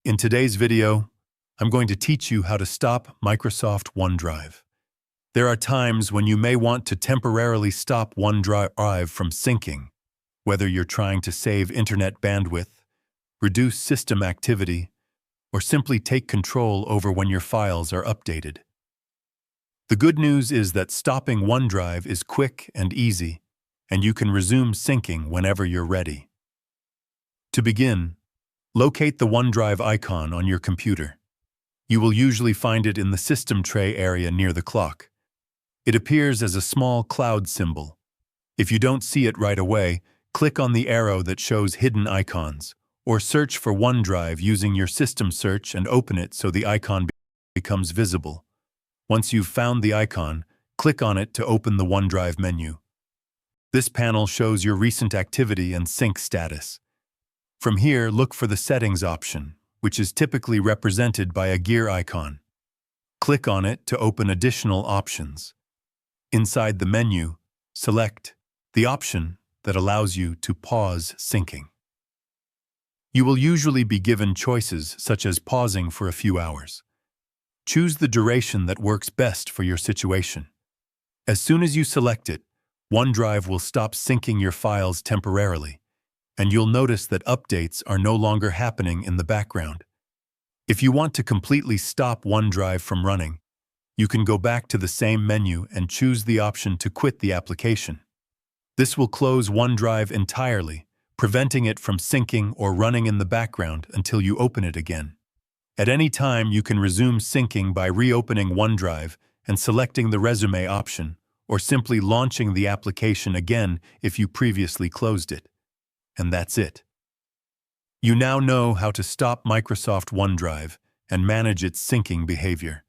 In today's video, I'm going to teach you how to stop Microsoft OneDrive. There are times when you may want to temporarily stop OneDrive from syncing, whether you're trying to save internet bandwidth, reduce system activity, or simply take control over when your files are updated. The good news is that stopping OneDrive is quick and easy, and you can resume syncing whenever you're ready. To begin, locate the OneDrive icon on your computer. You will usually find it in the system tray area near the clock. It appears as a small cloud symbol. If you don't see it right away, click on the arrow that shows hidden icons, or search for OneDrive using your system search and open it so the icon becomes visible. Once you've found the icon, click on it to open the OneDrive menu. This panel shows your recent activity and sync status. From here, look for the Settings option, which is typically represented by a gear icon. Click on it to open additional options. Inside the menu, select the option that allows you to pause syncing. You will usually be given choices such as pausing for a few hours. Choose the duration that works best for your situation. As soon as you select it, OneDrive will stop syncing your files temporarily, and you'll notice that updates are no longer happening in the background. If you want to completely stop OneDrive from running, you can go back to the same menu and choose the option to quit the application. This will close OneDrive entirely, preventing it from syncing or running in the background until you open it again. At any time, you can resume syncing by reopening OneDrive and selecting the resume option, or simply launching the application again if you previously closed it. And that's it. You now know how to stop Microsoft OneDrive and manage its syncing behavior.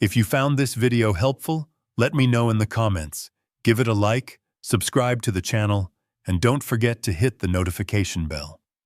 If you found this video helpful, let me know in the comments. Give it a like, subscribe to the channel, and don't forget to hit the notification bell.